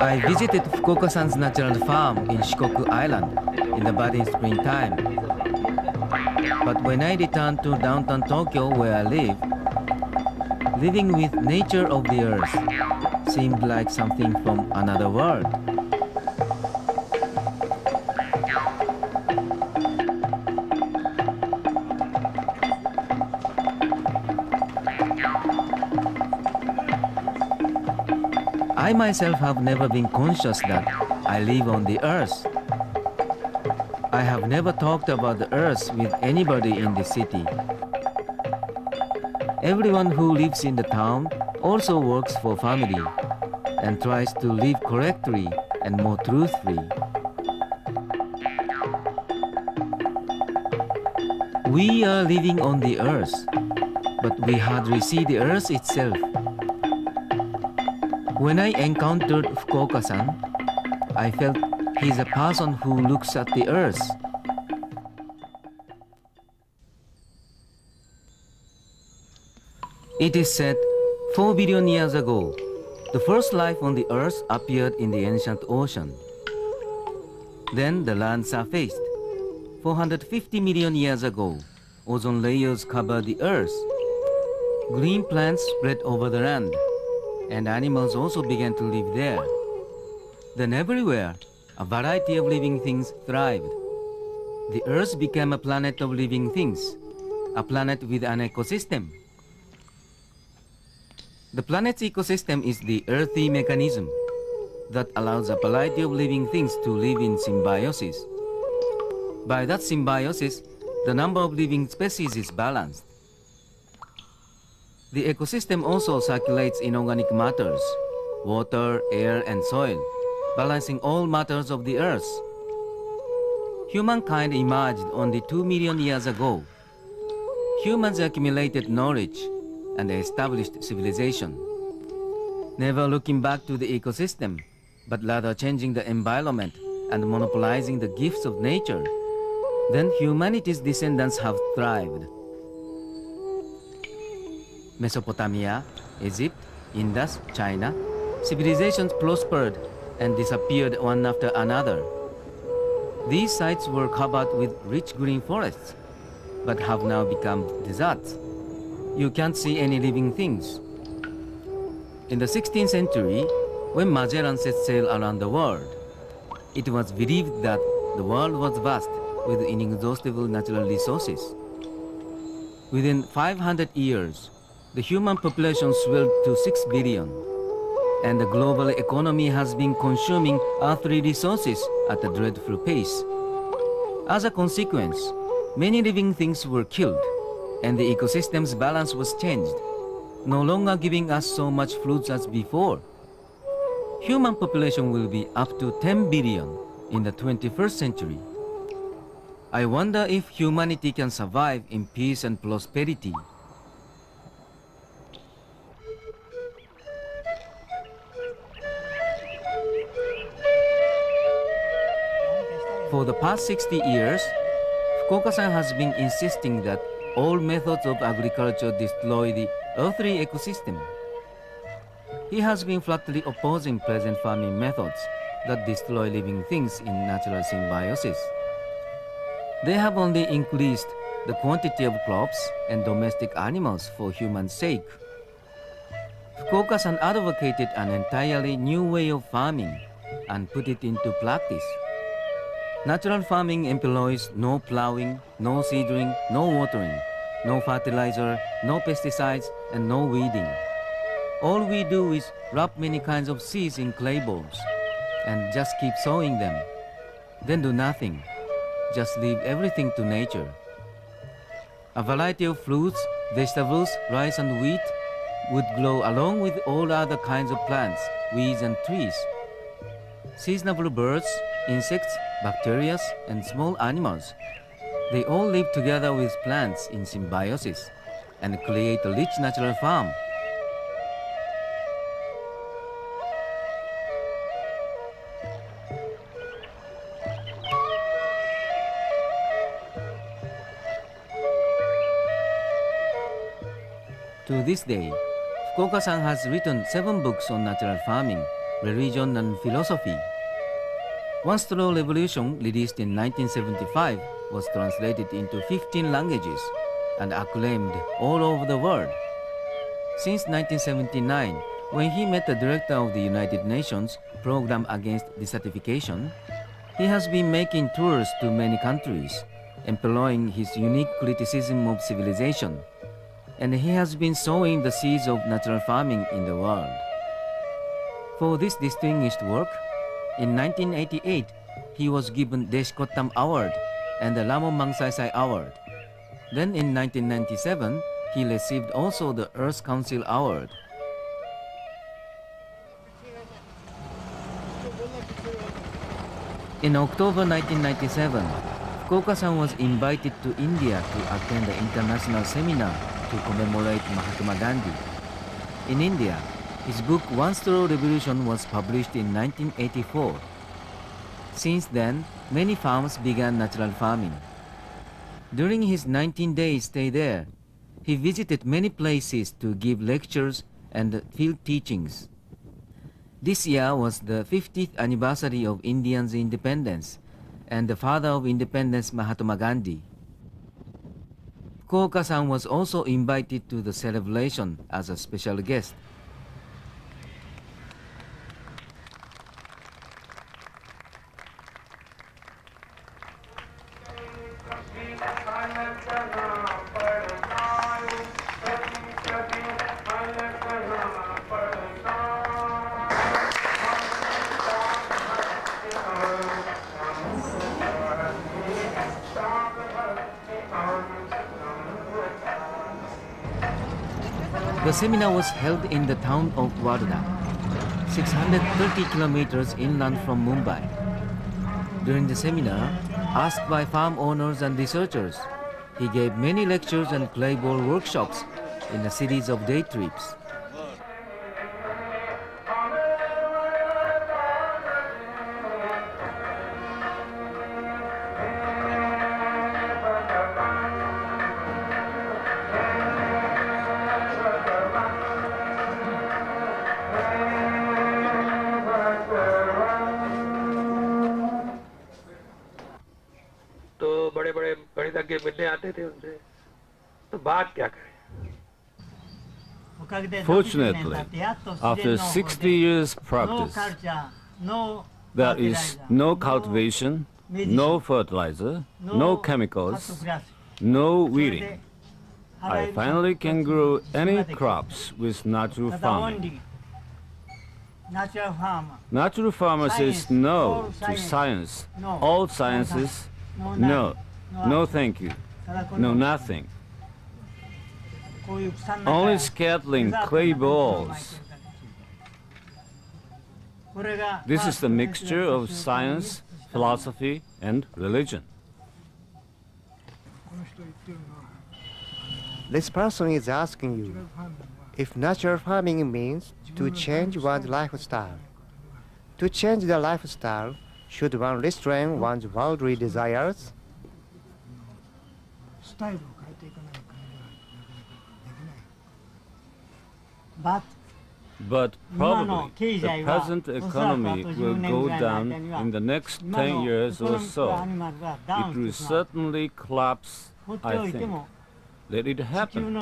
I visited Fukuoka-san's natural farm in Shikoku Island in the budding springtime. But when I returned to downtown Tokyo where I live, living with nature of the earth seemed like something from another world. I myself have never been conscious that I live on the earth. I have never talked about the earth with anybody in the city. Everyone who lives in the town also works for family and tries to live correctly and more truthfully. We are living on the earth, but we hardly see the earth itself. When I encountered Fukuoka-san, I felt he's a person who looks at the earth. It is said 4 billion years ago, the first life on the earth appeared in the ancient ocean. Then the land surfaced. 450 million years ago, ozone layers covered the earth. Green plants spread over the land, and animals also began to live there. Then everywhere, a variety of living things thrived. The earth became a planet of living things, a planet with an ecosystem. The planet's ecosystem is the earthy mechanism that allows a variety of living things to live in symbiosis. By that symbiosis, the number of living species is balanced. The ecosystem also circulates inorganic matters, water, air, and soil, balancing all matters of the earth. Humankind emerged only 2 million years ago. Humans accumulated knowledge and established civilization, never looking back to the ecosystem, but rather changing the environment and monopolizing the gifts of nature. Then humanity's descendants have thrived. Mesopotamia, Egypt, Indus, China, civilizations prospered and disappeared one after another. These sites were covered with rich green forests, but have now become deserts. You can't see any living things. In the 16th century, when Magellan set sail around the world, it was believed that the world was vast with inexhaustible natural resources. Within 500 years, the human population swelled to 6 billion, and the global economy has been consuming earthly resources at a dreadful pace. As a consequence, many living things were killed, and the ecosystem's balance was changed, no longer giving us so much fruits as before. Human population will be up to 10 billion in the 21st century. I wonder if humanity can survive in peace and prosperity. For the past 60 years, Fukuoka-san has been insisting that all methods of agriculture destroy the earthly ecosystem. He has been flatly opposing present farming methods that destroy living things in natural symbiosis. They have only increased the quantity of crops and domestic animals for human sake. Fukuoka-san advocated an entirely new way of farming and put it into practice. Natural farming employs no plowing, no seeding, no watering, no fertilizer, no pesticides, and no weeding. All we do is wrap many kinds of seeds in clay balls and just keep sowing them. Then do nothing. Just leave everything to nature. A variety of fruits, vegetables, rice, and wheat would grow along with all other kinds of plants, weeds, and trees. Seasonable birds, insects, bacteria, and small animals, they all live together with plants in symbiosis and create a rich natural farm. To this day, Fukuoka-san has written 7 books on natural farming religion, and philosophy. One Straw Revolution, released in 1975, was translated into 15 languages and acclaimed all over the world. Since 1979, when he met the director of the United Nations Program Against Desertification, he has been making tours to many countries, employing his unique criticism of civilization, and he has been sowing the seeds of natural farming in the world. For this distinguished work, in 1988, he was given Deshkottam Award and the Lamon Magsaysay Award. Then in 1997, he received also the Earth Council Award. In October 1997, Fukuoka-san was invited to India to attend the international seminar to commemorate Mahatma Gandhi. In India, his book One Straw Revolution was published in 1984. Since then, many farms began natural farming. During his 19-day stay there, he visited many places to give lectures and field teachings. This year was the 50th anniversary of India's independence and the father of independence, Mahatma Gandhi. Fukuoka-san was also invited to the celebration as a special guest. The seminar was held in the town of Wardha, 630 kilometers inland from Mumbai. During the seminar, asked by farm owners and researchers, he gave many lectures and clay ball workshops in a series of day trips. Fortunately, after 60 years practice, there is no cultivation, no fertilizer, no chemicals, no weeding. I finally can grow any crops with natural farming. Natural farmer says no to science. All sciences, no. No thank you. No nothing. Only scattering clay balls. This is the mixture of science, philosophy, and religion. This person is asking you if natural farming means to change one's lifestyle. To change the lifestyle, should one restrain one's worldly desires? But probably the present economy will go down in the next 10 years or so. It will certainly collapse, I think. Let it happen.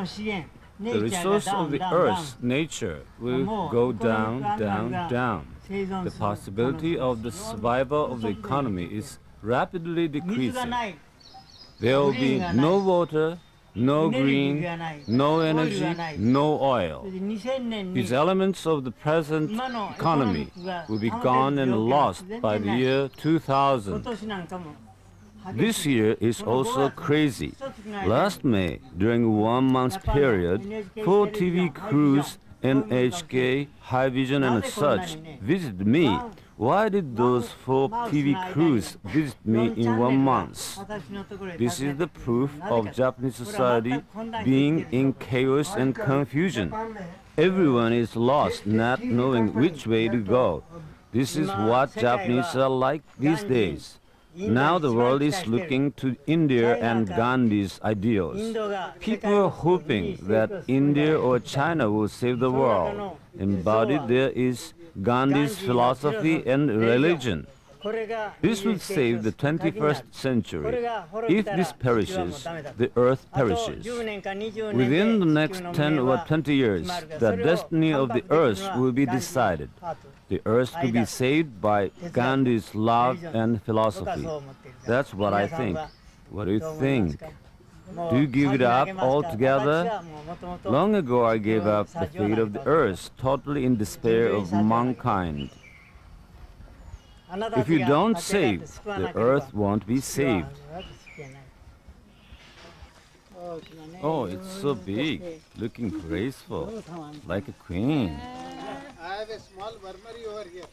The resource of the earth, nature, will go down, down, down. The possibility of the survival of the economy is rapidly decreasing. There will be no water, no green, no energy, no oil. These elements of the present economy will be gone and lost by the year 2000. This year is also crazy. Last May, during 1 month period, 4 TV crews, NHK, High Vision and such, visited me. Why did those 4 TV crews visit me in 1 month? This is the proof of Japanese society being in chaos and confusion. Everyone is lost, not knowing which way to go. This is what Japanese are like these days. Now the world is looking to India and Gandhi's ideals. People are hoping that India or China will save the world. Embodied there is Gandhi's philosophy and religion. This will save the 21st century. If this perishes, the earth perishes. Within the next 10 or 20 years, the destiny of the earth will be decided. The earth will be saved by Gandhi's love and philosophy. That's what I think. What do you think? Do you give it up altogether? Long ago I gave up the fate of the earth, totally in despair of mankind. If you don't save, the earth won't be saved. Oh, it's so big, looking graceful, like a queen. I have a small Burmari over here.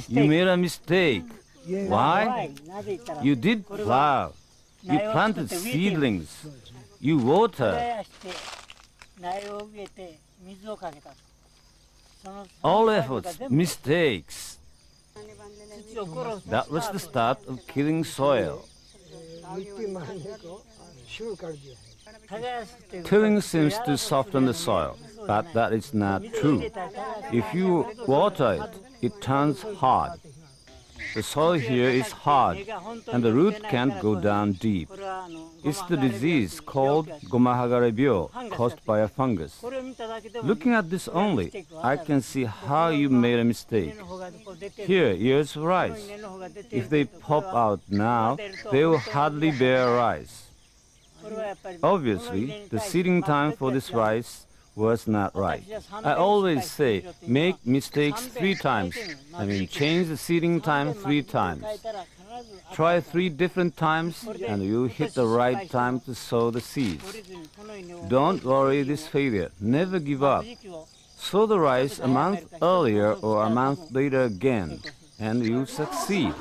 You made a mistake. Why? You did plow. You planted seedlings. You watered. All efforts, mistakes. That was the start of killing soil. Tilling seems to soften the soil, but that is not true. If you water it, it turns hard. The soil here is hard, and the root can't go down deep. It's the disease called Gomahagare-byo, caused by a fungus. Looking at this only, I can see how you made a mistake. Here, ears of rice. If they pop out now, they will hardly bear rice. Obviously, the seeding time for this rice was not right. I always say, make mistakes 3 times. I mean, change the seeding time 3 times. Try 3 different times and you'll hit the right time to sow the seeds. Don't worry this failure. Never give up. Sow the rice a month earlier or a month later again, and you'll succeed.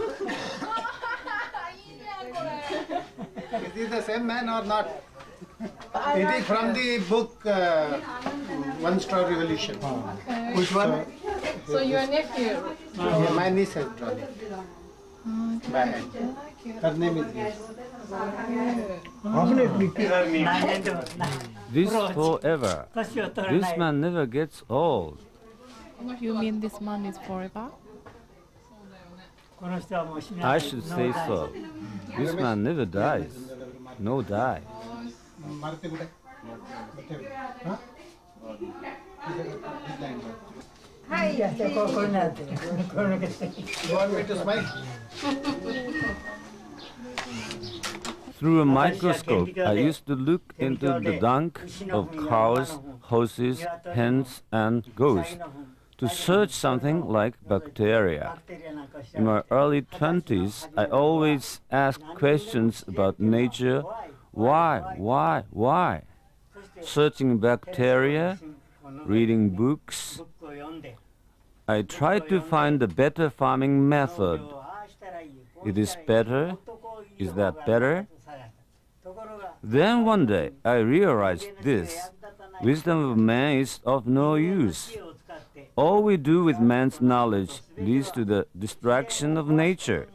Is this the same man or not? It is from the book One Star Revolution. Which one? So your nephew? Yeah, my niece has drawn it. By hand. Her name is this. This forever. This man never gets old. You mean this man is forever? I should say so. This man never dies. No die. Through a microscope, I used to look into the dung of cows, horses, hens, and goats to search something like bacteria. In my early 20s, I always asked questions about nature. Why? Searching bacteria, reading books. I tried to find a better farming method. It is better? Is that better? Then one day I realized this. Wisdom of man is of no use. All we do with man's knowledge leads to the destruction of nature.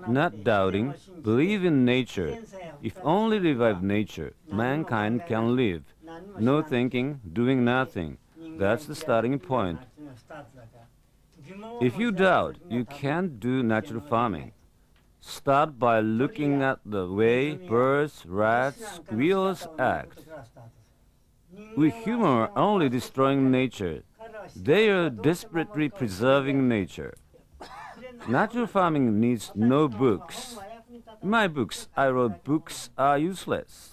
Not doubting, believe in nature. If only revive nature, mankind can live. No thinking, doing nothing. That's the starting point. If you doubt, you can't do natural farming. Start by looking at the way birds, rats, squirrels act. We humans are only destroying nature. They are desperately preserving nature. Natural farming needs no books. In my books, I wrote books are useless.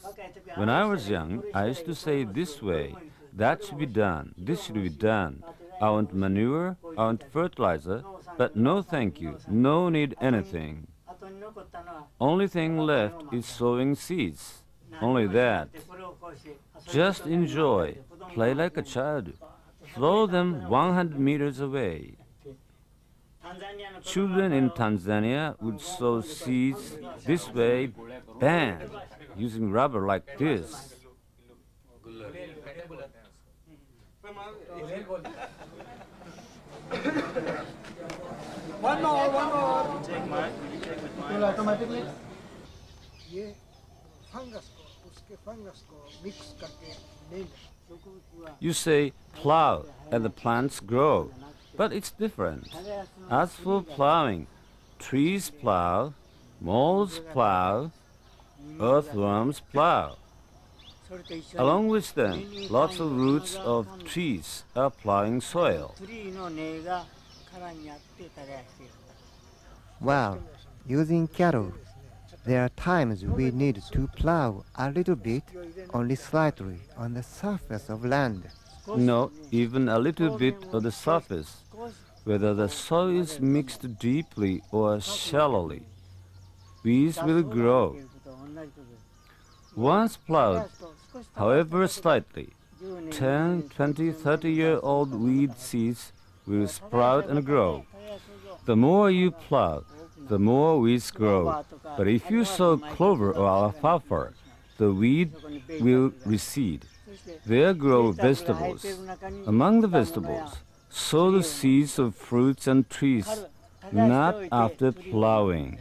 When I was young, I used to say this way, that should be done, this should be done. I want manure, I want fertilizer, but no thank you, no need anything. Only thing left is sowing seeds. Only that. Just enjoy, play like a child, throw them 100 meters away. Children in Tanzania would sow seeds this way, bam, using rubber like this. One more. Take mine. Will automatically. ये fungus को उसके fungus को mix करके ले लें। You say plow and the plants grow, but it's different. As for plowing, trees plow, moles plow, earthworms plow. Along with them, lots of roots of trees are plowing soil. While using cattle, there are times we need to plow a little bit, only slightly, on the surface of land. No, even a little bit of the surface, whether the soil is mixed deeply or shallowly. Weeds will grow. Once plowed, however slightly, 10, 20, 30-year-old weed seeds will sprout and grow. The more you plow, the more weeds grow. But if you sow clover or alfalfa, the weed will recede. There grow vegetables. Among the vegetables, sow the seeds of fruits and trees, not after plowing.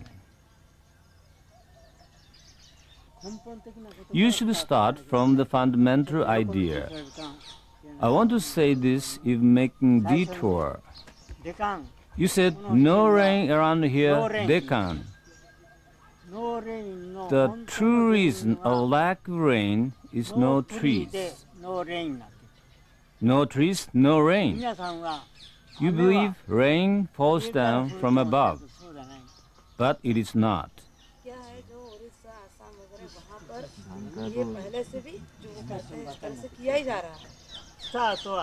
You should start from the fundamental idea. I want to say this if making detour. You said no rain around here, Deccan. The true reason of lack of rain is no trees. No trees, no rain. You believe rain falls down from above, but it is not.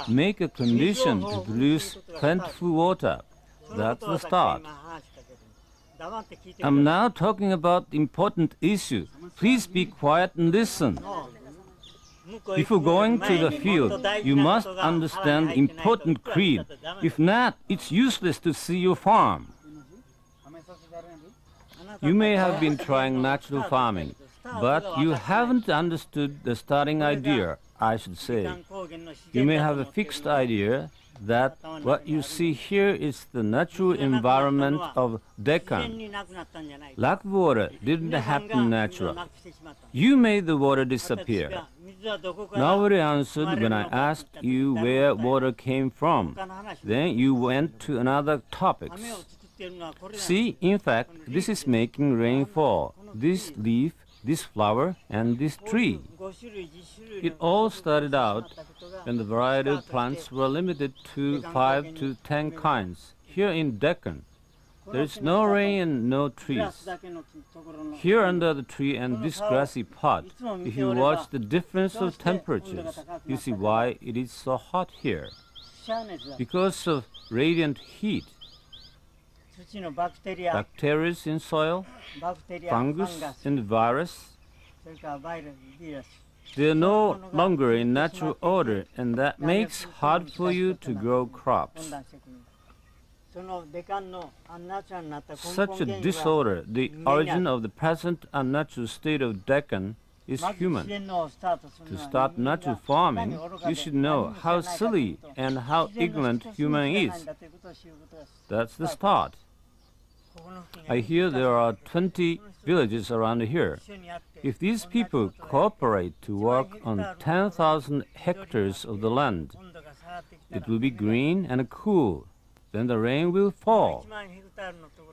Make a condition to produce plentiful water. That's the start. I'm now talking about important issue. Please be quiet and listen. Before going to the field, you must understand the important creed. If not, it's useless to see your farm. You may have been trying natural farming, but you haven't understood the starting idea, I should say. You may have a fixed idea that what you see here is the natural environment of Deccan. Lack of water didn't happen naturally. You made the water disappear. Nobody answered when I asked you where water came from. Then you went to another topics. See, in fact, this is making rain fall. This leaf, this flower, and this tree. It all started out when the variety of plants were limited to 5 to 10 kinds. Here in Deccan, there is no rain and no trees. Here under the tree and this grassy pot, if you watch the difference of temperatures, you see why it is so hot here. Because of radiant heat. Bacteria in soil, fungus and virus, they are no longer in natural order, and that makes hard for you to grow crops. Such a disorder, the origin of the present unnatural state of Deccan, is human. To start natural farming, you should know how silly and how ignorant human is. That's the start. I hear there are 20 villages around here. If these people cooperate to work on 10,000 hectares of the land, it will be green and cool. Then the rain will fall.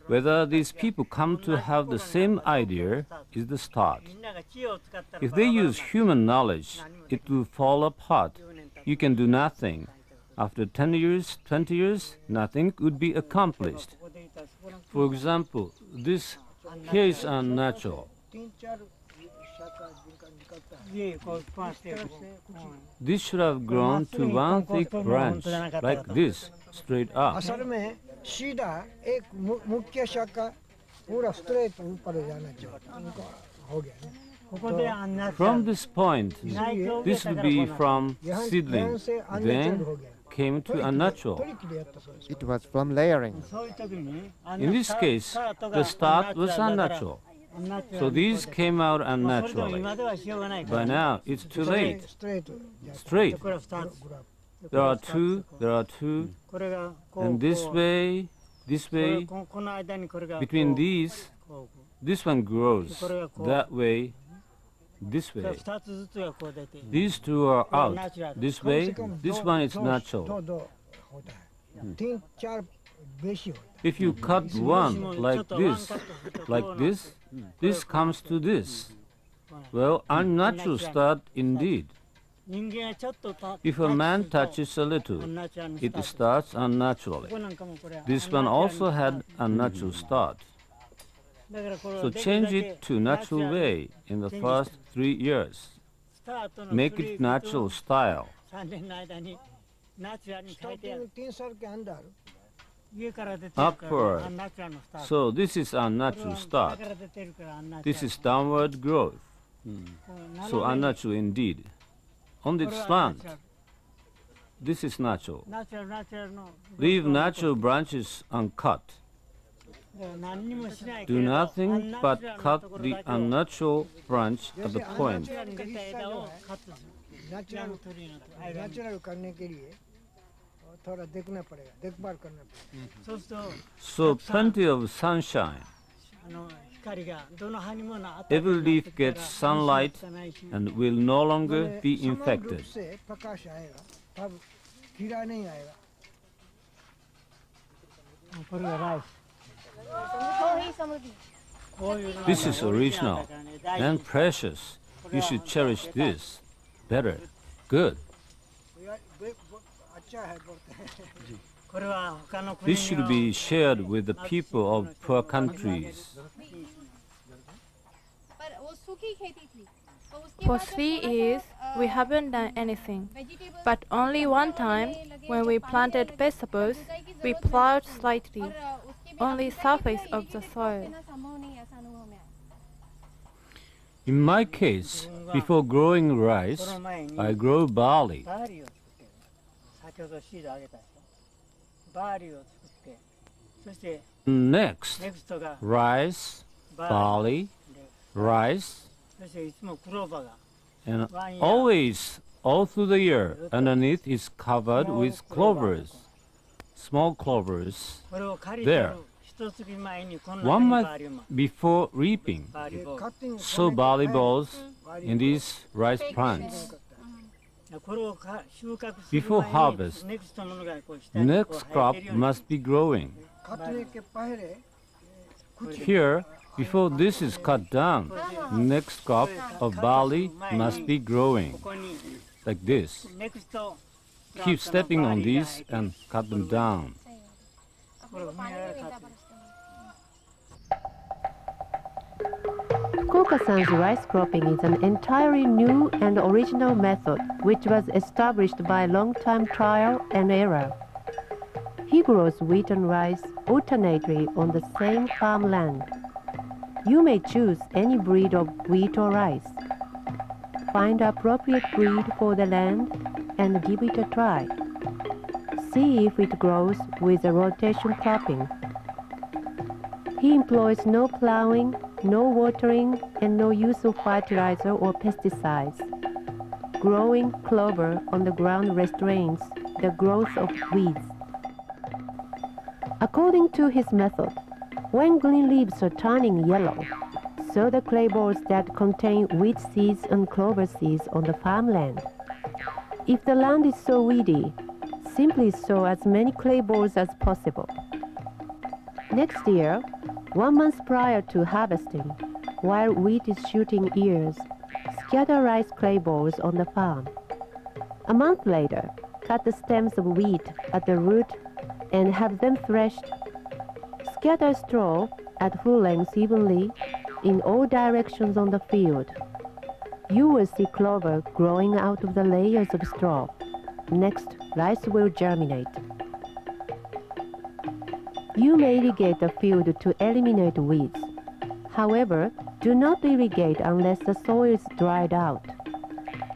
Whether these people come to have the same idea is the start. If they use human knowledge, it will fall apart. You can do nothing. After 10 years, 20 years, nothing would be accomplished. For example, this here is unnatural. This should have grown to one thick branch, like this, straight up. असल में सीधा एक मुख्य शाखा पूरा straight ऊपर जाना चाहिए उनको हो गया From this point, this will be from seedling. Then came to unnatural. 取り木でやったそうです。 It was from layering. In this case, the start was unnatural. So these came out unnaturally. By now, it's too late. ストレート。 Straight. グラフ。 There are two, and this way, between these, this one grows, that way, this way. These two are out, this way, this one is natural. どうどう。तीन चार बेशी होता है। If you cut one like this, this comes to this. Well, unnatural start indeed. If a man touches a little, it starts unnaturally. This one also had a natural start. So change it to natural way in the first 3 years. Make it natural style. スターティングतीन साल के अंदर Upward. So this is unnatural start. This is downward growth. So unnatural indeed. On the slant, this is natural. Leave natural branches uncut. Do nothing but cut the unnatural branch at the point. Natural करने के लिए थोड़ा देखना पड़ेगा, देखभाल करना पड़ेगा। So plenty of sunshine. Every leaf gets sunlight and will no longer be infected. प्रकाश आएगा, तब कीड़ा नहीं आएगा। This is original and precious. You should cherish this. Better. Good. अच्छा है बोलते हैं। This should be shared with the people of poor countries. For 3 years, we haven't done anything. But only one time, when we planted vegetables, we plowed slightly, only surface of the soil. In my case, before growing rice, I grow barley. Next, rice, barley, rice, and always, all through the year, underneath is covered with clovers, small clovers. There, 1 month before reaping, sow barley balls in these rice plants. Before harvest, next crop must be growing. काटने के पहले Here, before this is cut down, next crop of barley must be growing, like this. Keep stepping on these and cut them down. Koka-san's rice cropping is an entirely new and original method which was established by long-time trial and error. He grows wheat and rice alternately on the same farmland. You may choose any breed of wheat or rice. Find appropriate breed for the land and give it a try. See if it grows with a rotation cropping. He employs no plowing, no watering, and no use of fertilizer or pesticides. Growing clover on the ground restrains the growth of weeds. According to his method, when green leaves are turning yellow, sow the clay balls that contain wheat seeds and clover seeds on the farmland. If the land is so weedy, simply sow as many clay balls as possible. Next year, 1 month prior to harvesting, while wheat is shooting ears, scatter rice clay balls on the farm. A month later, cut the stems of wheat at the root and have them threshed. Scatter straw at full length evenly in all directions on the field. You will see clover growing out of the layers of straw. Next, rice will germinate. You may irrigate the field to eliminate weeds. However, do not irrigate unless the soil is dried out.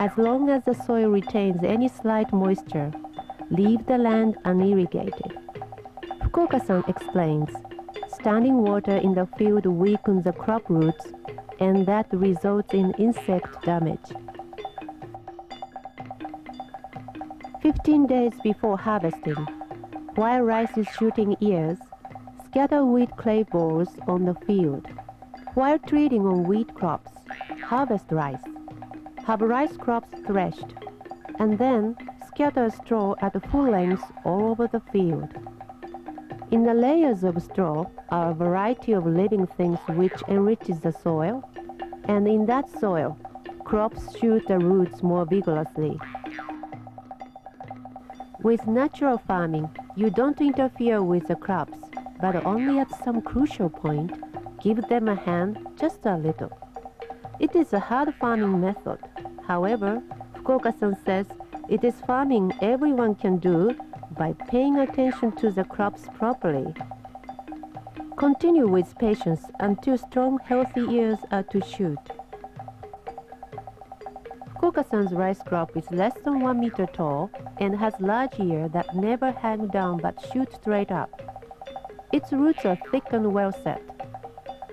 As long as the soil retains any slight moisture, leave the land unirrigated. Fukuoka-san explains, standing water in the field weakens the crop roots, and that results in insect damage. 15 days before harvesting, while rice is shooting ears, scatter wheat clay balls on the field. While treating on wheat crops, harvest rice. Have rice crops threshed, and then scatter straw at full length all over the field. In the layers of straw are a variety of living things which enriches the soil, and in that soil, crops shoot the roots more vigorously. With natural farming, you don't interfere with the crops, but only at some crucial point, give them a hand just a little. It is a hard farming method. However, Fukuoka-san says it is farming everyone can do by paying attention to the crops properly. Continue with patience until strong, healthy ears are to shoot. Fukuoka-san's rice crop is less than 1 meter tall and has large ears that never hang down but shoot straight up. Its roots are thick and well set.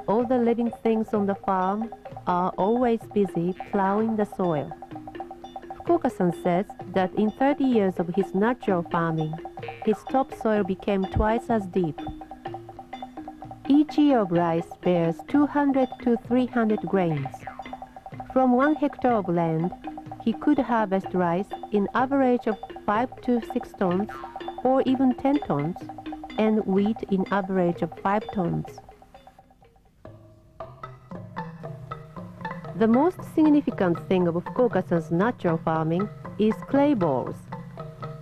All the living things on the farm are always busy plowing the soil. Fukuoka-san says that in 30 years of his natural farming, his topsoil became twice as deep. Each ear of rice bears 200 to 300 grains. From 1 hectare of land, he could harvest rice in average of 5 to 6 tons or even 10 tons, and wheat in average of 5 tons. The most significant thing of Fukuoka-san's natural farming is clay balls.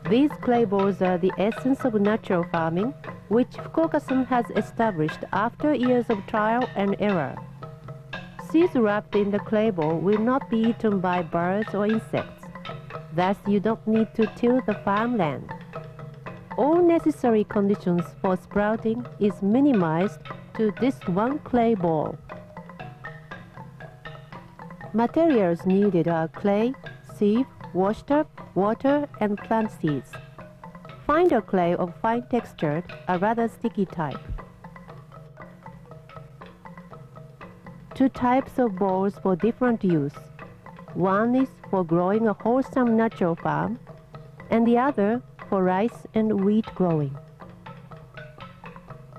These clay balls are the essence of natural farming, which Fukuoka-san has established after years of trial and error. Seeds wrapped in the clay ball will not be eaten by birds or insects. Thus, you don't need to till the farmland. All necessary conditions for sprouting is minimized to this one clay ball. Materials needed are clay, sieve, washed up, water, and plant seeds. Finer clay of fine texture, a rather sticky type. 2 types of balls for different use. One is for growing a wholesome natural farm, and the other for rice and wheat growing.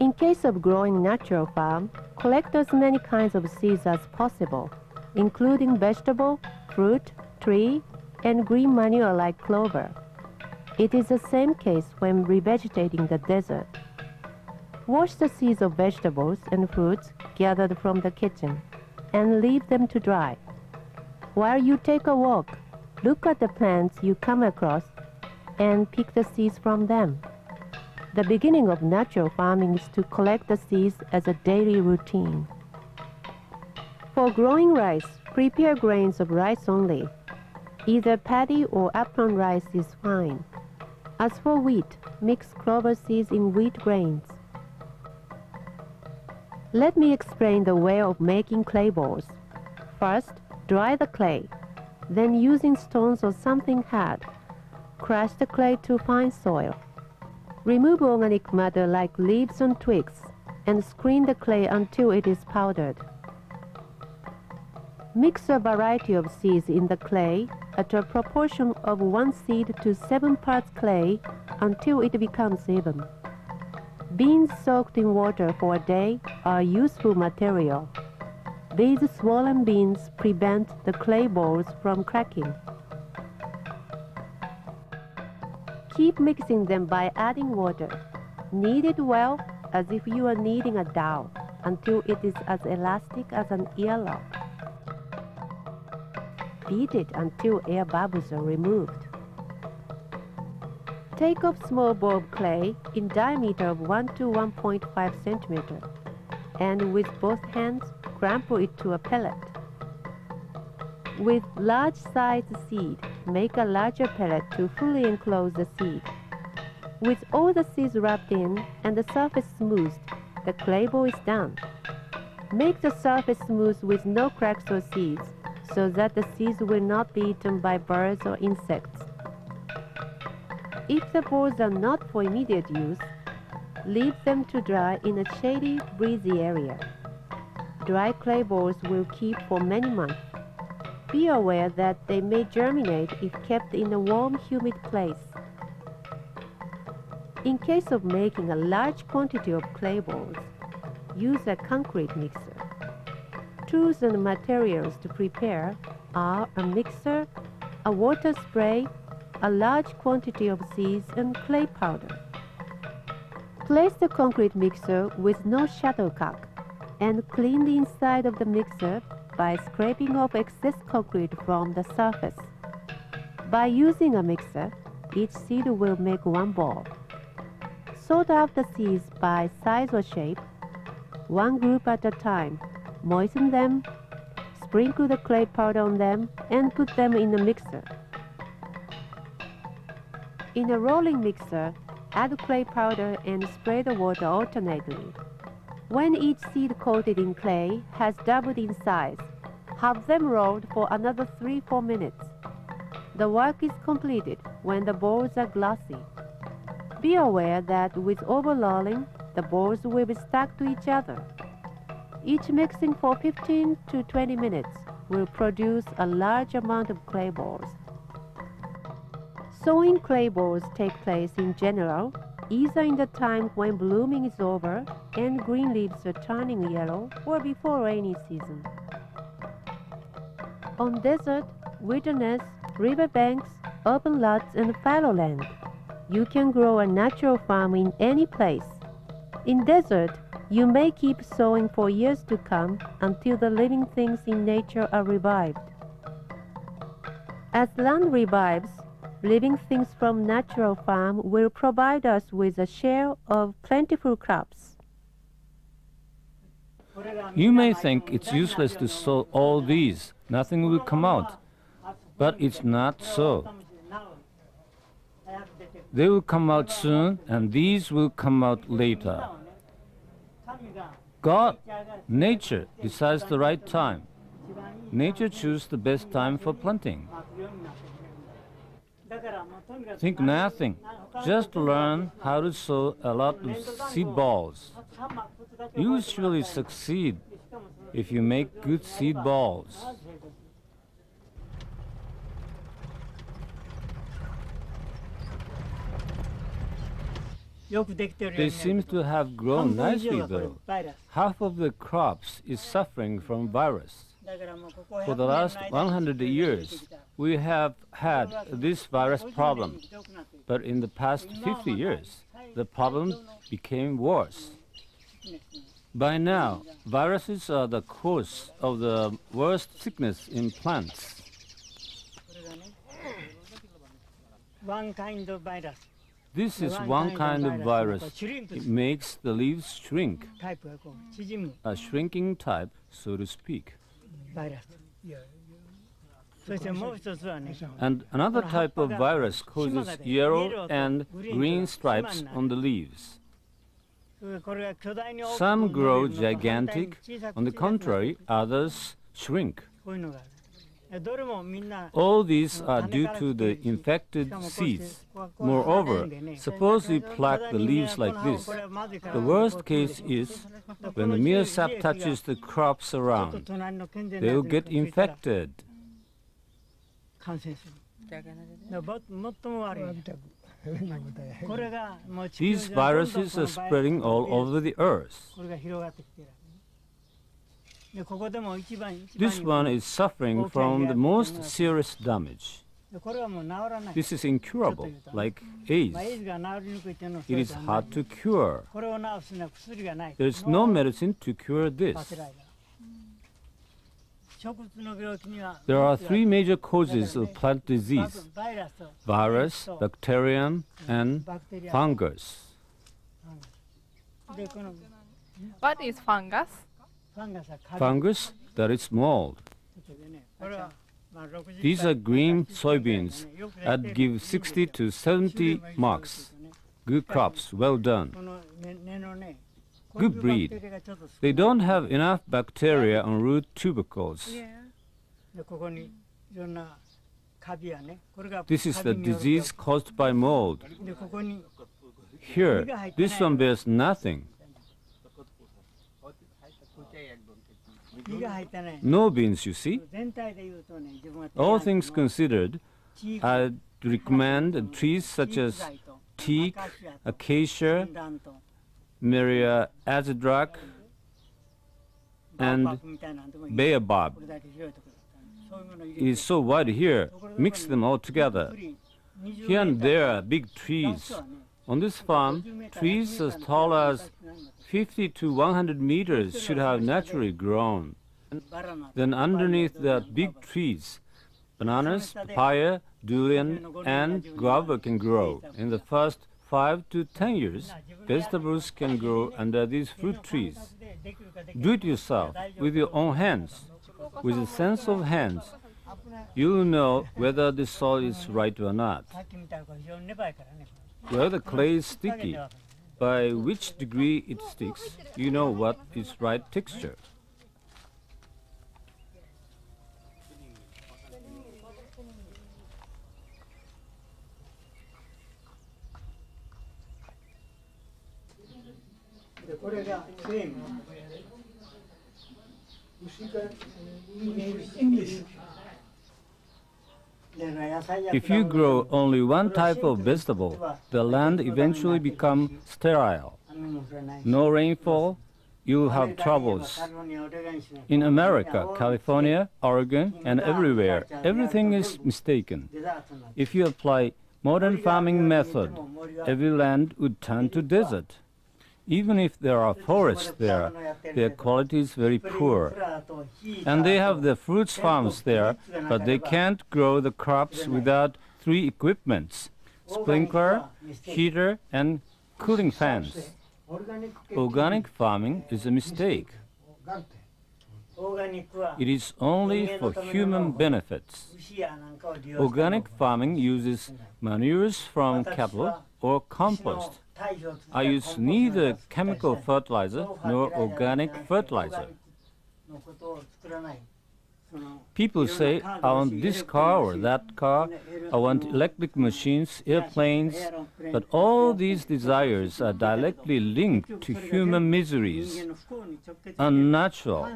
In case of growing natural farm, collect as many kinds of seeds as possible, including vegetable, fruit, tree, and green manure like clover. It is the same case when revegetating the desert. Wash the seeds of vegetables and fruits gathered from the kitchen and leave them to dry. While you take a walk, look at the plants you come across and pick the seeds from them. The beginning of natural farming is to collect the seeds as a daily routine. For growing rice, prepare grains of rice only. Either paddy or upland rice is fine. As for wheat, mix clover seeds in wheat grains. Let me explain the way of making clay balls. First, dry the clay. Then, using stones or something hard, crush the clay to fine soil. Remove organic matter like leaves and twigs and screen the clay until it is powdered. Mix a variety of seeds in the clay at a proportion of 1 seed to 7 parts clay until it becomes even. Beans soaked in water for a day are useful material. These swollen beans prevent the clay balls from cracking. Keep mixing them by adding water. Knead it well as if you are kneading a dough until it is as elastic as an earlobe. Beat it until air bubbles are removed. Take off small ball of clay in diameter of 1 to 1.5 centimeter and with both hands crumple it to a pellet. With large-sized seed, make a larger pellet to fully enclose the seed. With all the seeds wrapped in and the surface smoothed, the clay ball is done. Make the surface smooth with no cracks or seeds, so that the seeds will not be eaten by birds or insects. If the balls are not for immediate use, leave them to dry in a shady, breezy area. Dry clay balls will keep for many months. Be aware that they may germinate if kept in a warm, humid place. In case of making a large quantity of clay balls, use a concrete mixer. Tools and materials to prepare are a mixer, a water spray, a large quantity of seeds, and clay powder. Place the concrete mixer with no shuttlecock and clean the inside of the mixer by scraping off excess concrete from the surface. By using a mixer, each seed will make one ball. Sort out the seeds by size or shape, one group at a time. Moisten them, sprinkle the clay powder on them, and put them in the mixer. In a rolling mixer, add clay powder and spray the water alternately. When each seed coated in clay has doubled in size, have them rolled for another 3-4 minutes. The work is completed when the balls are glossy. Be aware that with over-rolling, the balls will be stuck to each other. Each mixing for 15 to 20 minutes will produce a large amount of clay balls. Sowing clay balls take place in general either in the time when blooming is over and green leaves are turning yellow or before rainy season. On desert, wilderness, riverbanks, open lots, and fallow land, you can grow a natural farm in any place. In desert, you may keep sowing for years to come until the living things in nature are revived. As land revives, living things from natural farm will provide us with a share of plentiful crops. You may think it's useless to sow all these. Nothing will come out. But it's not so. They will come out soon, and these will come out later. God, nature, decides the right time. Nature chooses the best time for planting. Think nothing. Just learn how to sow a lot of seed balls. You will surely succeed if you make good seed balls. They seem to have grown nicely, though. Half of the crops is suffering from virus. For the last 100 years, we have had this virus problem. But in the past 50 years, the problem became worse. By now, viruses are the cause of the worst sickness in plants. One kind of virus. This is one kind of virus. It makes the leaves shrink, a shrinking type, so to speak. And another type of virus causes yellow and green stripes on the leaves. Some grow gigantic, on the contrary, others shrink. All these are due to the infected seeds. Moreover, suppose we pluck the leaves like this. The worst case is when the mere sap touches the crops around. They will get infected. These viruses are spreading all over the earth. This one is suffering from the most serious damage. This is incurable, like AIDS. It is hard to cure. There is no medicine to cure this. There are three major causes of plant disease: virus, bacterium, and fungus. What is fungus? Fungus, that is mold. These are green soybeans that give 60 to 70 marks. Good crops, well done. Good breed. They don't have enough bacteria on root tubercles. This is the disease caused by mold. Here, this one bears nothing. No beans, you see. All things considered, I'd recommend trees such as teak, acacia, Myria azadrak, and baobab. It is so wide here. Mix them all together. Here and there are big trees. On this farm, trees as tall as 50 to 100 meters should have naturally grown. Then underneath the big trees, bananas, papaya, durian, and guava can grow. In the first 5 to 10 years, vegetables can grow under these fruit trees. Do it yourself with your own hands. With a sense of hands, you'll know whether the soil is right or not. Where the clay is sticky, by which degree it sticks, you know what is right texture. If you grow only one type of vegetable, the land eventually becomes sterile. No rainfall, you'll have troubles. In America, California, Oregon, and everywhere, everything is mistaken. If you apply modern farming method, every land would turn to desert. Even if there are forests there, their quality is very poor. And they have the fruits farms there, but they can't grow the crops without 3 equipments: sprinkler, heater, and cooling fans. Organic farming is a mistake. It is only for human benefits. Organic farming uses manures from cattle or compost. I use neither chemical fertilizer nor organic fertilizer. People say, I want this car or that car, I want electric machines, airplanes, but all these desires are directly linked to human miseries, unnatural.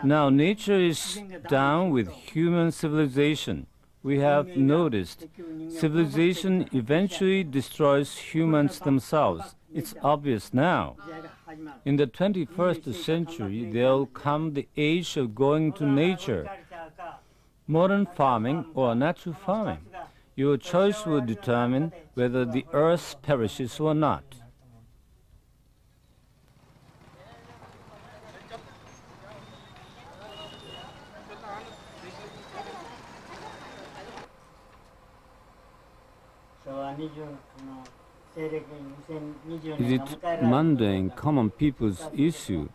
Now nature is down with human civilization. We have noticed civilization eventually destroys humans themselves. It's obvious now. In the 21st century, there will come the age of going to nature. Modern farming or natural farming. Your choice will determine whether the earth perishes or not. Is it mundane, common people's issue,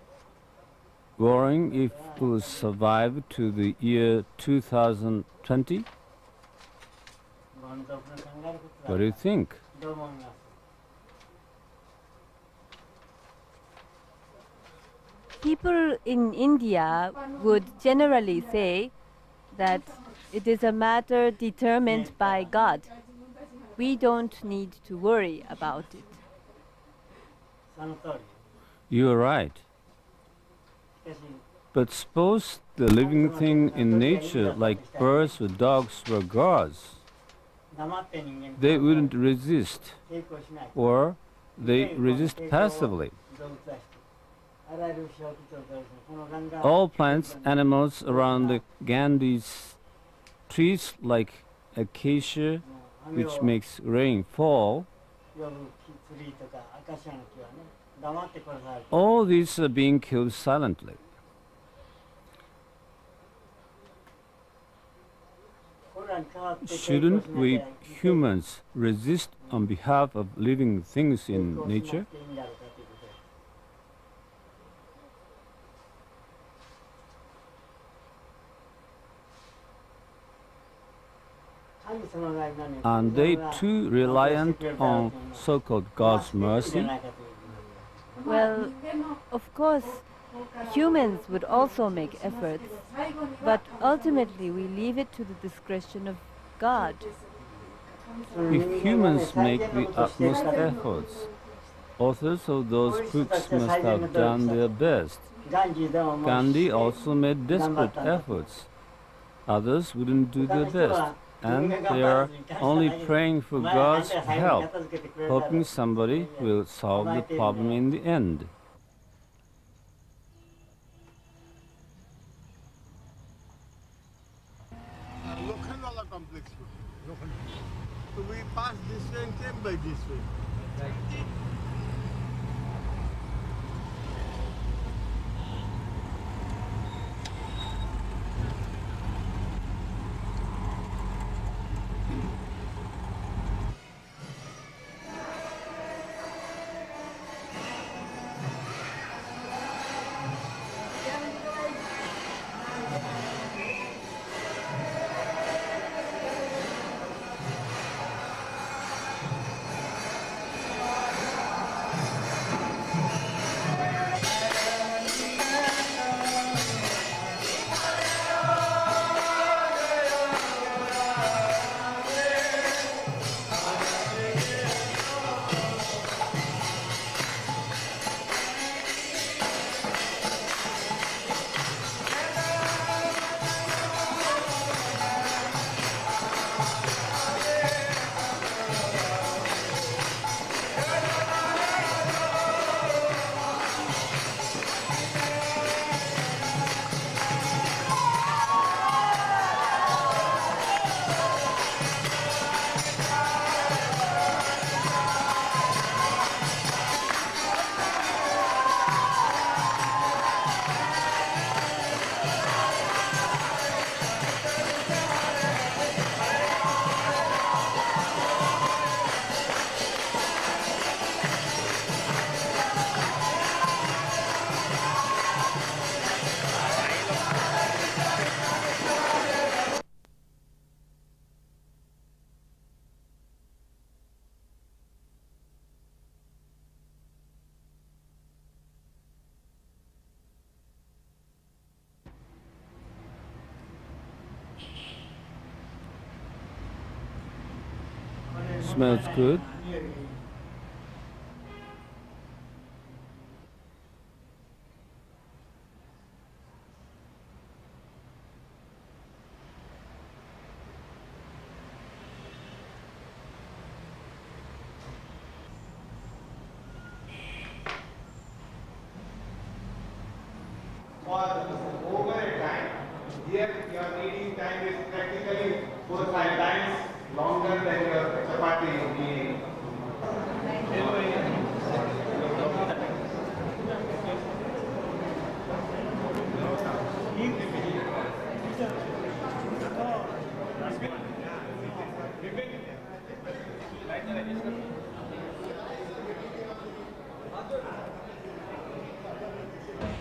worrying if it will survive to the year 2020? What do you think? People in India would generally say that it is a matter determined by God. We don't need to worry about it. You're right. But suppose the living thing in nature, like birds or dogs, were gods. They wouldn't resist, or they resist passively. All plants, animals around the Ganges, trees like acacia, which makes rain fall, all these are being killed silently. Shouldn't we humans resist on behalf of living things in nature? Aren't they too reliant on so-called God's mercy? Well, of course, Humans would also make efforts, but ultimately we leave it to the discretion of God. If humans make the utmost efforts, authors of those books must have done their best. Gandhi also made desperate efforts. Others wouldn't do their best, and they are only praying for God's help, hoping somebody will solve the problem in the end. Lokhandwala complex. So we passed this way and came by this way. Smells good. Over a time, here your eating time is practically 4 or 5 times longer than your chapati eating.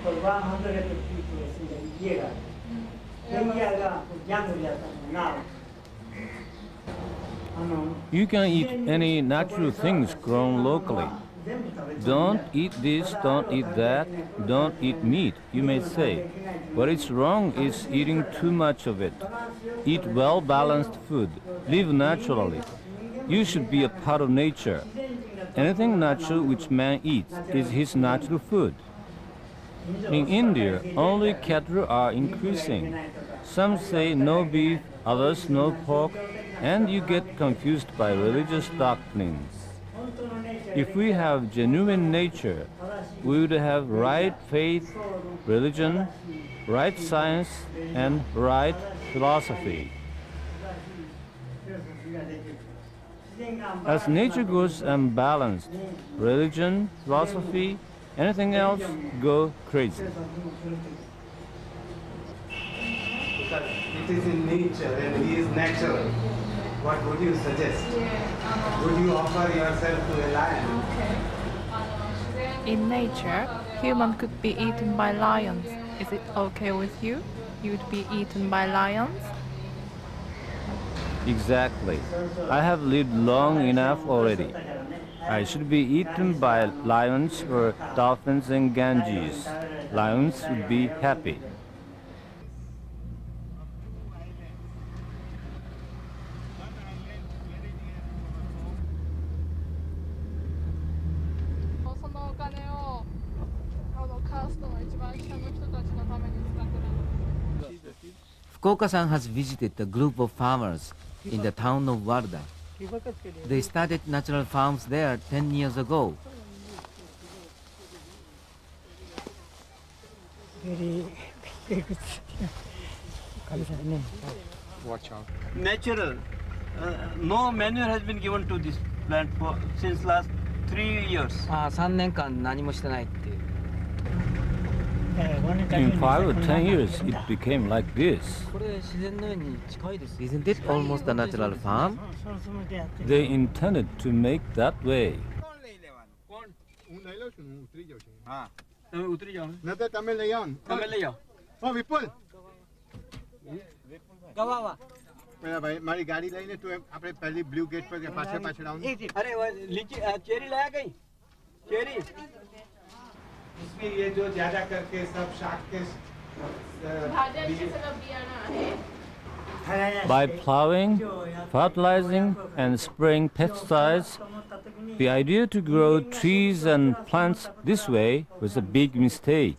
For 100 people in the year. You can eat any natural things grown locally. Don't eat this, don't eat that, don't eat meat, you may say. What is wrong is eating too much of it. Eat well-balanced food. Live naturally. You should be a part of nature. Anything natural which man eats is his natural food. In India, only cattle are increasing. Some say no beef, others no pork, and you get confused by religious doctrines. If we have genuine nature, we would have right faith, religion, right science, and right philosophy. As nature goes unbalanced, religion, philosophy, anything else go crazy. Because it is in nature and he is natural. What would you suggest? Would you offer yourself to a lion? In nature, human could be eaten by lions. Is it okay with you? You'd be eaten by lions? Exactly. I have lived long enough already. I should be eaten by lions or dolphins in Ganges. Lions would be happy. Fukuoka-san has visited a group of farmers in the town of Warda. They started natural farms there 10 years ago. Watch out. Natural. No manure has been given to this plant since last 3 years. 3年間何もしてないっていう。 In 5 or 10 years, it became like this. Isn't it almost a natural farm? They intended to make that way. મારી ગાડી લઈને તું આપણે પહેલી blue gate પર પાછળ પાછળ આવું अरे लीची चेरी लाया कहीं चेरी इसमें ये जो ज्यादा करके सब शाक के By plowing, fertilizing, and spraying pesticides, the idea to grow trees and plants this way was a big mistake.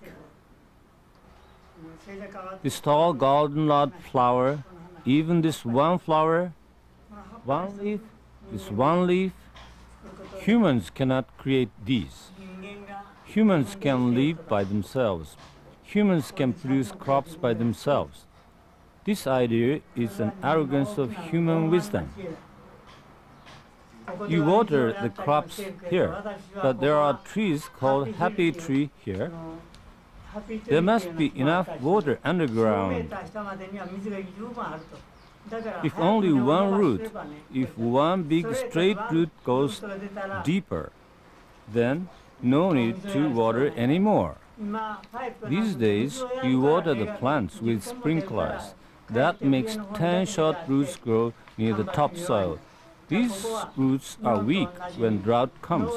This tall goldenrod flower, even this one flower, this one leaf, humans cannot create these. Humans can live by themselves. Humans can produce crops by themselves. This idea is an arrogance of human wisdom. You water the crops here, but there are trees called happy tree here. There must be enough water underground. If only one root, if one big straight root goes deeper, then no need to water anymore. These days, you water the plants with sprinklers. That makes 10 short roots grow near the topsoil. These roots are weak when drought comes.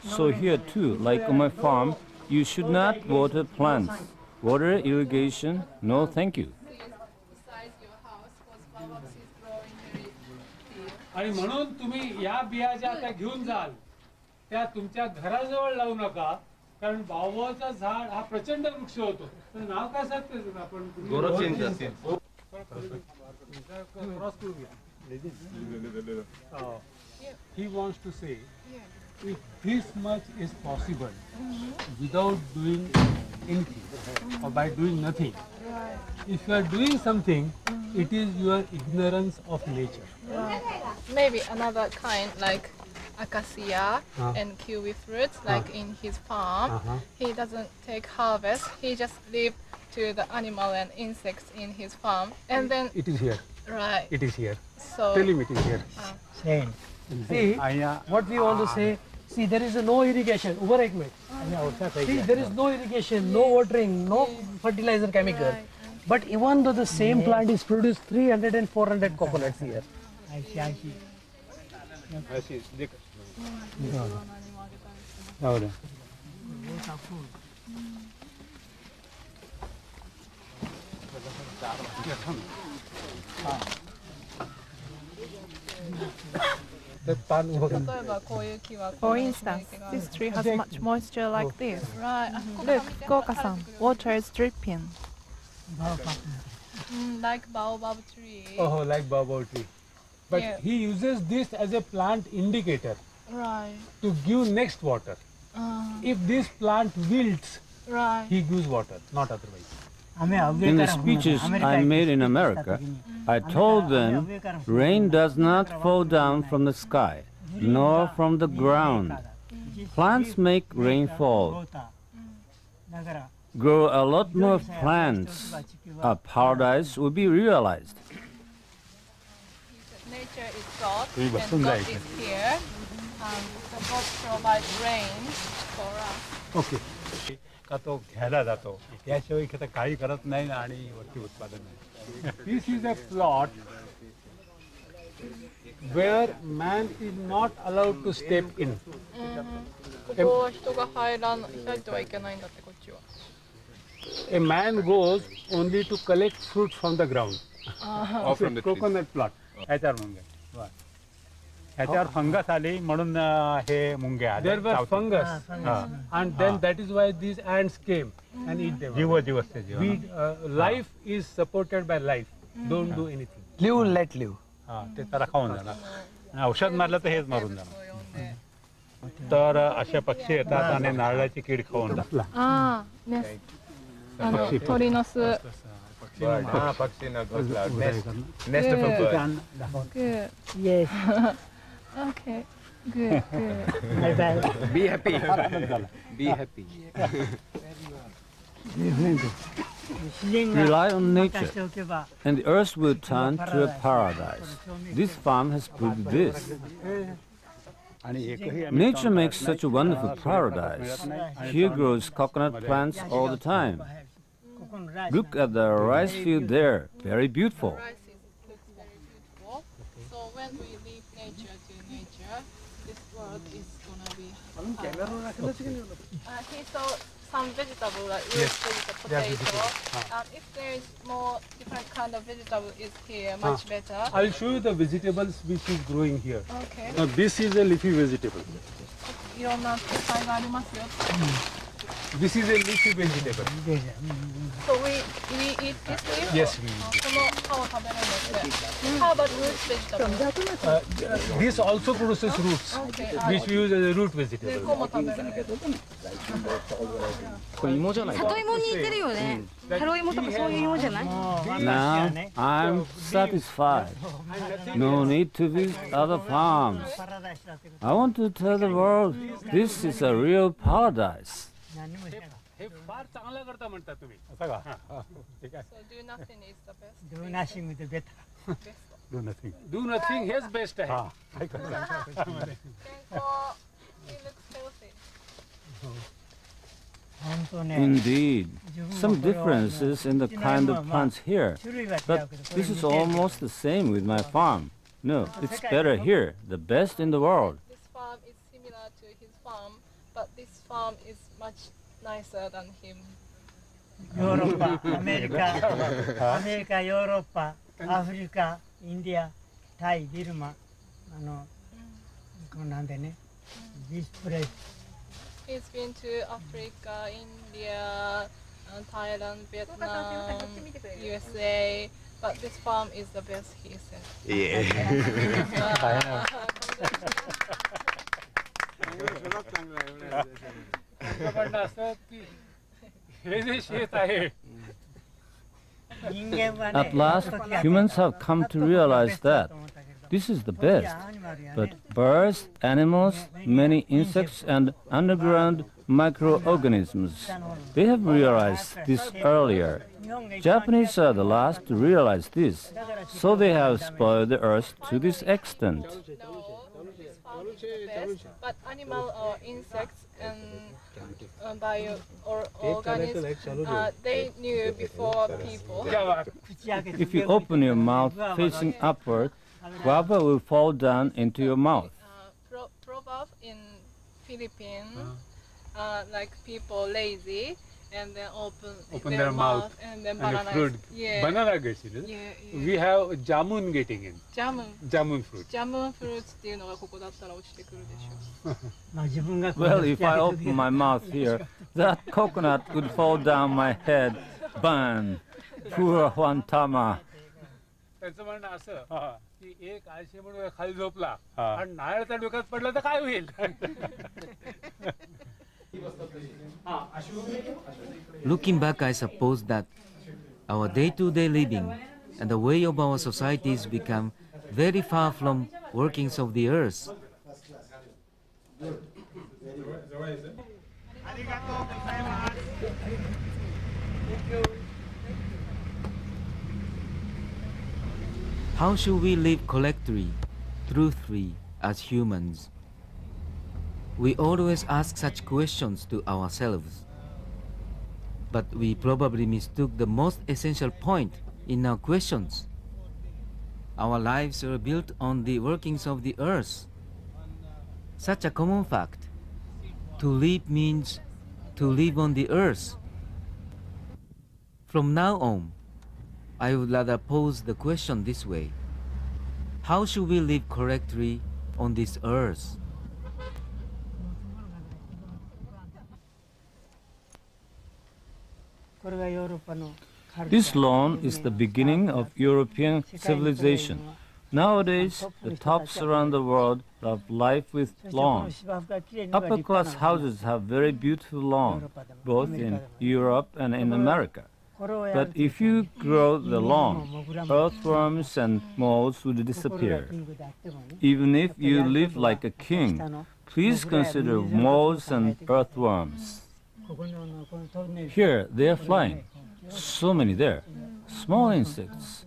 So here too, like on my farm, you should not water plants. Water irrigation, no thank you. आणि म्हणून तुम्ही या बिया ज्या आता घेऊन जाल त्या तुमच्या घराजवळ लावू नका कारण बावळाचा झाड हा प्रचंड वृक्ष होतो तर नाव काय सांगते आपण क्रॉस करूया he wants to say if this much is possible without doing anything or by doing nothing if you are doing something it is your ignorance of nature. Maybe another kind like acacia and kiwi fruits like in his farm. He doesn't take harvest, he just leave to the animal and insects in his farm and then it is here. Right. It is here. So tell him it is here. Same. See, what we want to say, see there is no irrigation. See, there is no irrigation, no watering, no fertilizer chemical. But even though the same plant is produced 300 and 400 coconuts here. I see. For instance, this tree has much moisture like this. right. Look, Fukuoka-san, water is dripping. Like baobab tree. Oh, like baobab tree. But Yeah. he uses this as a plant indicator Right. to give next water. If this plant wilts, Right. he gives water, not otherwise. In the speeches I made in America, I told them rain does not fall down from the sky, nor from the ground. Plants make rainfall. Grow a lot more plants. A paradise will be realized. Nature is God and God is here. So God provides rain for us. Okay. का तो घ्यायला जातो त्याशिवाय काही करत नाही आणि वरती उत्पादन नाही. This is a plot where man is not allowed to step in. ここは人が入ってはいけないんだって、こっちは。A man goes only to collect fruit from the ground. Or from the coconut plot. ह्याच्यावर मुंगे. ह्याच्यावर फंगस आली म्हणून हे मुंगे आले. There were fungus, and then that is why these ants came and eat them. Life is supported by life. Don't do anything. Live, let live. ते त्याला खाऊन जाणार. औषध मारलं तर हेच मारून जाणार. तर असे पक्षी येतात आणि नारळाची कीड खाऊन जातात. Paksi not goes loud. Nest of a bird. Good. Yes. Okay. Good. Bye bye. Be happy. Be happy. Rely on nature, and the earth will turn to a paradise. This farm has proved this. Nature makes such a wonderful paradise. Here grows coconut plants all the time. Look at the rice field there, very beautiful. So when we leave nature to nature, this world is gonna be. He saw some vegetable like root vegetable, potato. If there is more different kind of vegetable, is here much better. I'll show you the vegetables which is growing here. Okay. Now this is a leafy vegetable. いろんな野菜がありますよ。This is a leafy vegetable. So we eat this leaf? Yes, we eat. この葉を食べるんですね。How about root vegetable? This also produces roots, which we use as a root 根 vegetable. っこも食べるんです。これ芋じゃないか。里芋に似てるよね。タロイモとかそういう芋じゃない？ Now I'm satisfied. No need to visit other farms. I want to tell the world this is a real paradise. हे फार चांगलं करता म्हणता तुम्ही असं का? ठीक आहे. So do nothing is the best. Do nothing with the better. Do nothing. Do nothing H best आहे. He looks healthy. Indeed, some differences in the kind of plants here, but this is almost the same with my farm. No, it's better here, the best in the world. This farm is similar to his farm, but this farm is much nicer than him. ヨーロッパ、アメリカ、ヨーロッパ、アフリカ、インディア、タイ、ビルマ、こんなんでね、this place. He's been to Africa, India, Thailand, Vietnam, USA, but this farm is the best, he said. Yeah. At last, humans have come to realize that this is the best. But birds, animals, many insects and underground microorganisms, they have realized this earlier. Japanese are the last to realize this, so they have spoiled the earth to this extent. No, this farm is the best, but animal or insects and bio or organisms, they knew before people. If you open your mouth facing upward, guava will fall down into your mouth. Proverb in Philippines, like people lazy and then open their mouth and then and banana. fruit. Yeah. Banana gets it. Yeah. We have jamun getting in. Jamun fruit. Jamun fruits っていうのがここだったら落ちてくるでしょう。Well, if I open my mouth here, that coconut would fall down my head. Bang! Poor Juan Tama. त्याचं म्हणणं असं की एक आळशी म्हणून खाली झोपला आणि नारळाच्या डोक्यात पडला तर काय होईल? Looking back, I suppose that our day-to-day living and the way of our societies become very far from workings of the earth. How should we live collectively, truthfully, as humans? We always ask such questions to ourselves. But we probably mistook the most essential point in our questions. our lives are built on the workings of the earth. Such a common fact. To live means to live on the earth. From now on, I would rather pose the question this way. How should we live correctly on this earth? This lawn is the beginning of European civilization. Nowadays, the tops around the world love life with lawns. Upper-class houses have very beautiful lawns, both in Europe and in America. But if you grow the lawn, earthworms and moles would disappear. Even if you live like a king, please consider moles and earthworms. Here, they are flying. So many there. Small insects.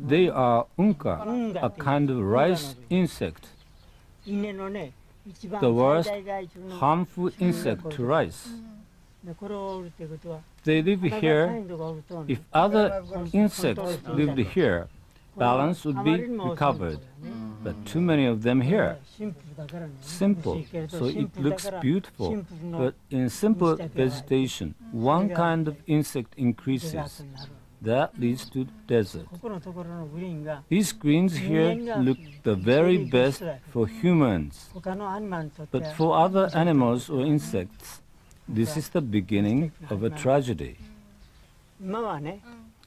They are unka, a kind of rice insect. The worst harmful insect to rice. They live here. If other insects lived here, balance would be recovered. But too many of them here. Simple, so it looks beautiful. But in simple vegetation, one kind of insect increases. That leads to desert. These greens here look the very best for humans. But for other animals or insects, this is the beginning of a tragedy.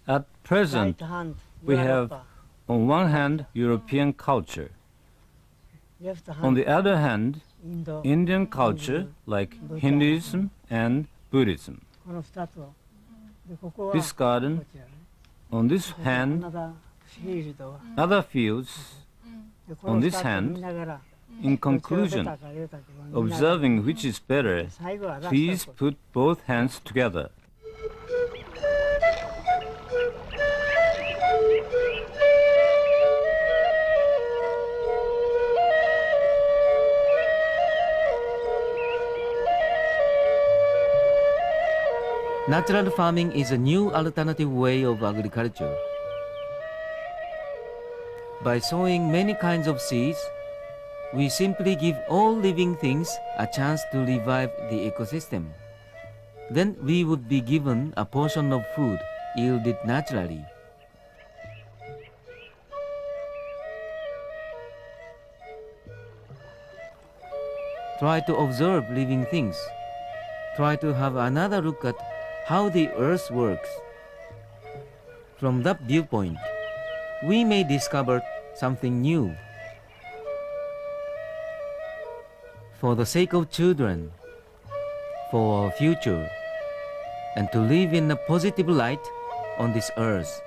At present, we have, on one hand, European culture. On the other hand, Indian culture like Hinduism and Buddhism. This garden, on this hand, other fields, on this hand. In conclusion, observing which is better, please put both hands together. Natural farming is a new alternative way of agriculture. By sowing many kinds of seeds, we simply give all living things a chance to revive the ecosystem. Then we would be given a portion of food yielded naturally. Try to observe living things. Try to have another look at how the earth works. From that viewpoint, we may discover something new. For the sake of children, for our future, and to live in a positive light on this earth.